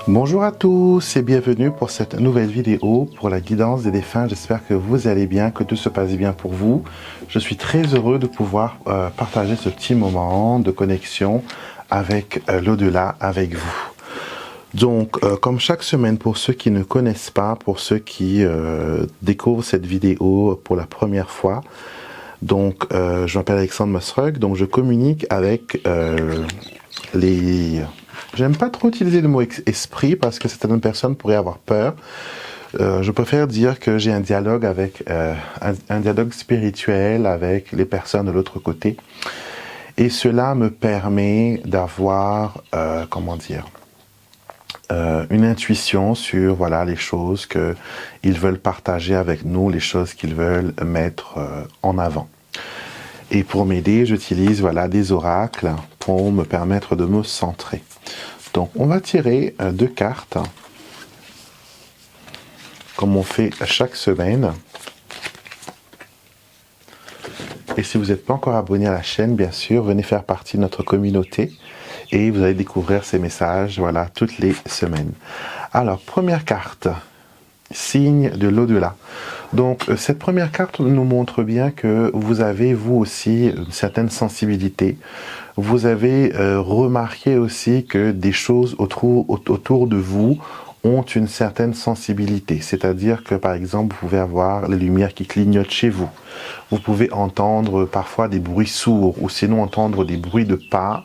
Bonjour à tous et bienvenue pour cette nouvelle vidéo pour la guidance des défunts. J'espère que vous allez bien, que tout se passe bien pour vous. Je suis très heureux de pouvoir partager ce petit moment de connexion avec l'au-delà avec vous. Donc, comme chaque semaine, pour ceux qui ne connaissent pas, pour ceux qui découvrent cette vidéo pour la première fois, donc je m'appelle Alexandre Mosrug, donc je communique avec les... J'aime pas trop utiliser le mot esprit parce que certaines personnes pourraient avoir peur. Je préfère dire que j'ai un dialogue avec un dialogue spirituel avec les personnes de l'autre côté, et cela me permet d'avoir comment dire une intuition sur voilà les choses que ils veulent partager avec nous, les choses qu'ils veulent mettre en avant. Et pour m'aider, j'utilise voilà des oracles pour me permettre de me centrer. Donc, on va tirer deux cartes, comme on fait chaque semaine. Et si vous n'êtes pas encore abonné à la chaîne, bien sûr, venez faire partie de notre communauté et vous allez découvrir ces messages, voilà, toutes les semaines. Alors, première carte, signe de l'au-delà. Donc, cette première carte nous montre bien que vous avez, vous aussi, une certaine sensibilité. Vous avez remarqué aussi que des choses autour de vous ont une certaine sensibilité. C'est-à-dire que, par exemple, vous pouvez avoir les lumières qui clignotent chez vous. Vous pouvez entendre parfois des bruits sourds ou sinon entendre des bruits de pas.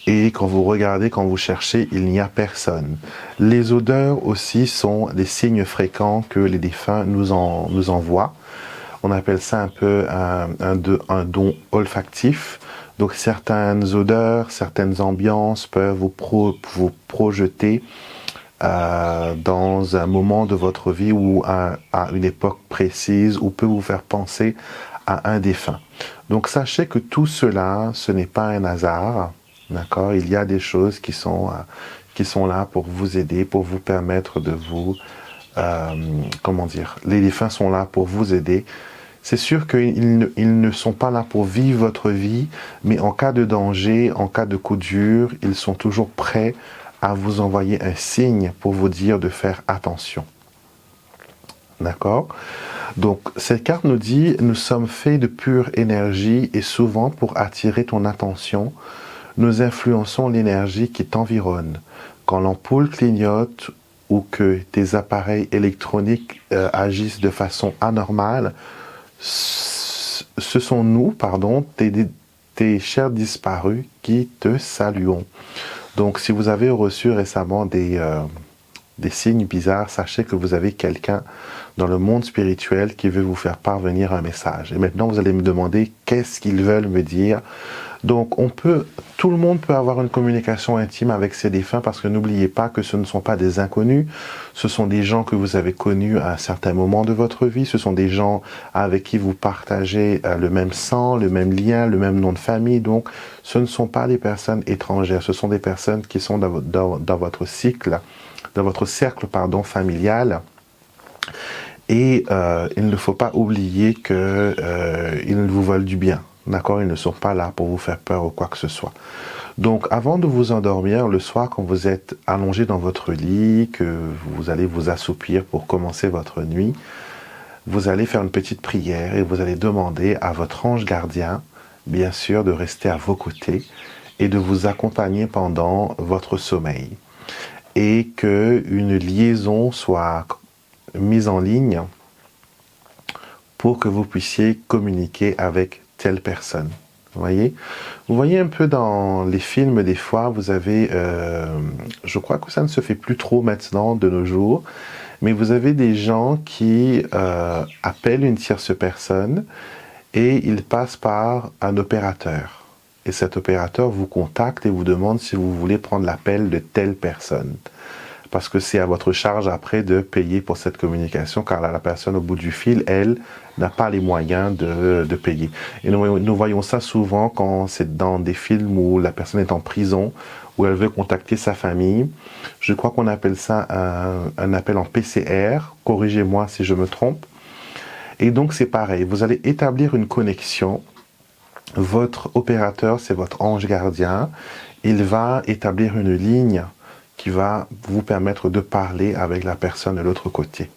Et quand vous regardez, quand vous cherchez, il n'y a personne. Les odeurs aussi sont des signes fréquents que les défunts nous envoient. On appelle ça un peu un don olfactif. Donc certaines odeurs, certaines ambiances peuvent vous projeter dans un moment de votre vie ou à une époque précise, ou peut vous faire penser à un défunt. Donc sachez que tout cela, ce n'est pas un hasard. D'accord, il y a des choses qui sont là pour vous aider, pour vous permettre de vous, comment dire, les défunts sont là pour vous aider. C'est sûr qu'ils ne sont pas là pour vivre votre vie, mais en cas de danger, en cas de coup dur, ils sont toujours prêts à vous envoyer un signe pour vous dire de faire attention. D'accord ? Donc, cette carte nous dit, nous sommes faits de pure énergie et souvent pour attirer ton attention, nous influençons l'énergie qui t'environne. Quand l'ampoule clignote ou que tes appareils électroniques agissent de façon anormale, ce sont nous, tes chers disparus qui te saluons. Donc, si vous avez reçu récemment des signes bizarres, sachez que vous avez quelqu'un dans le monde spirituel qui veut vous faire parvenir un message. Et maintenant, vous allez me demander qu'est-ce qu'ils veulent me dire. Donc, tout le monde peut avoir une communication intime avec ses défunts parce que n'oubliez pas que ce ne sont pas des inconnus, ce sont des gens que vous avez connus à un certain moment de votre vie, ce sont des gens avec qui vous partagez le même sang, le même lien, le même nom de famille. Donc, ce ne sont pas des personnes étrangères, ce sont des personnes qui sont dans votre cycle, dans votre cercle, familial. Et il ne faut pas oublier qu'ils vous veulent du bien. D'accord, ils ne sont pas là pour vous faire peur ou quoi que ce soit. Donc, avant de vous endormir, le soir, quand vous êtes allongé dans votre lit, que vous allez vous assoupir pour commencer votre nuit, vous allez faire une petite prière et vous allez demander à votre ange gardien, bien sûr, de rester à vos côtés et de vous accompagner pendant votre sommeil. Et qu'une liaison soit mise en ligne pour que vous puissiez communiquer avec telle personne. Vous voyez un peu dans les films, des fois, vous avez, je crois que ça ne se fait plus trop maintenant de nos jours, mais vous avez des gens qui appellent une tierce personne et ils passent par un opérateur. Et cet opérateur vous contacte et vous demande si vous voulez prendre l'appel de telle personne. Parce que c'est à votre charge après de payer pour cette communication, car la personne au bout du fil, elle, n'a pas les moyens de payer. Et nous voyons ça souvent quand c'est dans des films où la personne est en prison, où elle veut contacter sa famille. Je crois qu'on appelle ça un appel en PCR, corrigez-moi si je me trompe. Et donc c'est pareil, vous allez établir une connexion. Votre opérateur, c'est votre ange gardien. Il va établir une ligne qui va vous permettre de parler avec la personne de l'autre côté.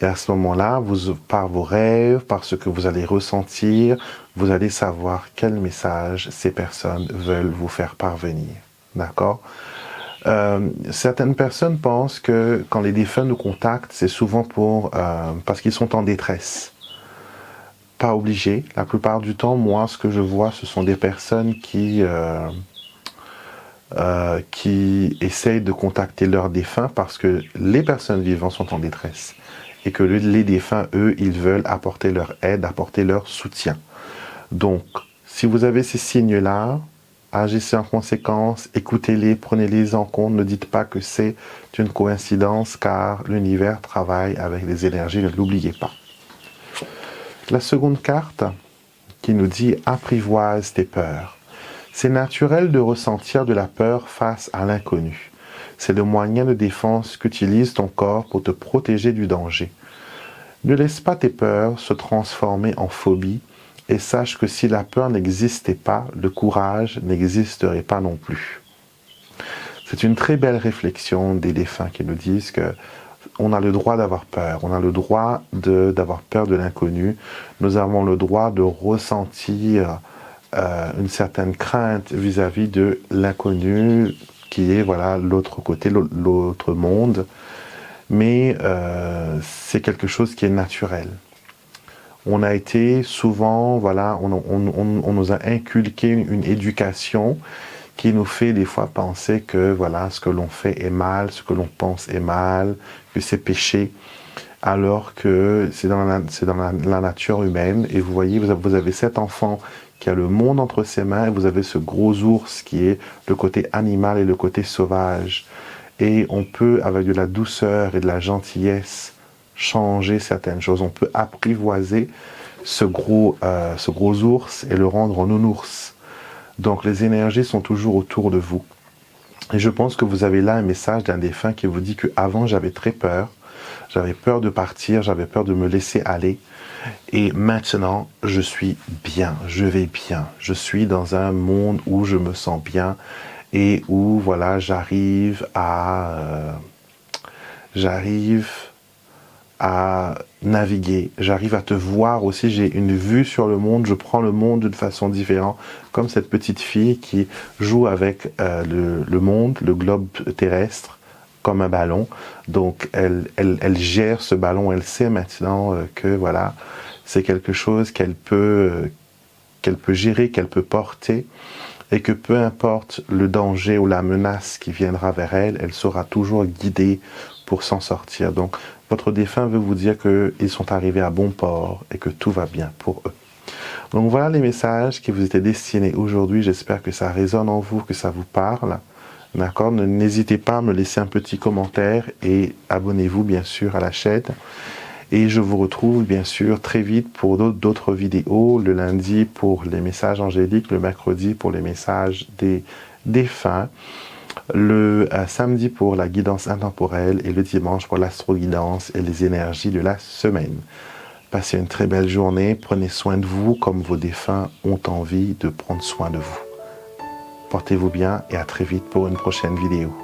Et à ce moment-là, par vos rêves, par ce que vous allez ressentir, vous allez savoir quel message ces personnes veulent vous faire parvenir. D'accord ? Certaines personnes pensent que quand les défunts nous contactent, c'est souvent parce qu'ils sont en détresse. Pas obligé. La plupart du temps, moi, ce que je vois, ce sont des personnes qui essayent de contacter leurs défunts parce que les personnes vivantes sont en détresse. Et que les défunts, eux, ils veulent apporter leur aide, apporter leur soutien. Donc, si vous avez ces signes-là, agissez en conséquence, écoutez-les, prenez-les en compte, ne dites pas que c'est une coïncidence, car l'univers travaille avec les énergies, ne l'oubliez pas. La seconde carte, qui nous dit « Apprivoise tes peurs ». C'est naturel de ressentir de la peur face à l'inconnu. C'est le moyen de défense qu'utilise ton corps pour te protéger du danger. Ne laisse pas tes peurs se transformer en phobie et sache que si la peur n'existait pas, le courage n'existerait pas non plus. C'est une très belle réflexion des défunts qui nous disent que on a le droit d'avoir peur, on a le droit d'avoir peur de l'inconnu, nous avons le droit de ressentir une certaine crainte vis-à-vis de l'inconnu qui est voilà l'autre côté, l'autre monde, mais c'est quelque chose qui est naturel. On a été souvent, voilà, on nous a inculqué une éducation qui nous fait des fois penser que voilà, ce que l'on fait est mal, ce que l'on pense est mal, que c'est péché, alors que c'est dans la nature humaine. Et vous voyez, vous avez cet enfant qui a le monde entre ses mains, et vous avez ce gros ours qui est le côté animal et le côté sauvage. Et on peut, avec de la douceur et de la gentillesse, changer certaines choses. On peut apprivoiser ce gros ours et le rendre en nounours. Donc les énergies sont toujours autour de vous. Et je pense que vous avez là un message d'un défunt qui vous dit que avant j'avais très peur. J'avais peur de partir, j'avais peur de me laisser aller. Et maintenant, je suis bien, je vais bien. Je suis dans un monde où je me sens bien et où voilà, j'arrive à naviguer, j'arrive à te voir aussi, j'ai une vue sur le monde, je prends le monde d'une façon différente, comme cette petite fille qui joue avec le monde, le globe terrestre, comme un ballon. Donc elle gère ce ballon, elle sait maintenant que voilà, c'est quelque chose qu'elle peut gérer, qu'elle peut porter, et que peu importe le danger ou la menace qui viendra vers elle, elle sera toujours guidée pour s'en sortir. Donc votre défunt veut vous dire qu'ils sont arrivés à bon port et que tout va bien pour eux. Donc voilà les messages qui vous étaient destinés aujourd'hui. J'espère que ça résonne en vous, que ça vous parle. D'accord ? N'hésitez pas à me laisser un petit commentaire et abonnez-vous bien sûr à la chaîne. Et je vous retrouve bien sûr très vite pour d'autres vidéos, le lundi pour les messages angéliques, le mercredi pour les messages des défunts, le samedi pour la guidance intemporelle et le dimanche pour l'astro-guidance et les énergies de la semaine. Passez une très belle journée, prenez soin de vous comme vos défunts ont envie de prendre soin de vous. Portez-vous bien et à très vite pour une prochaine vidéo.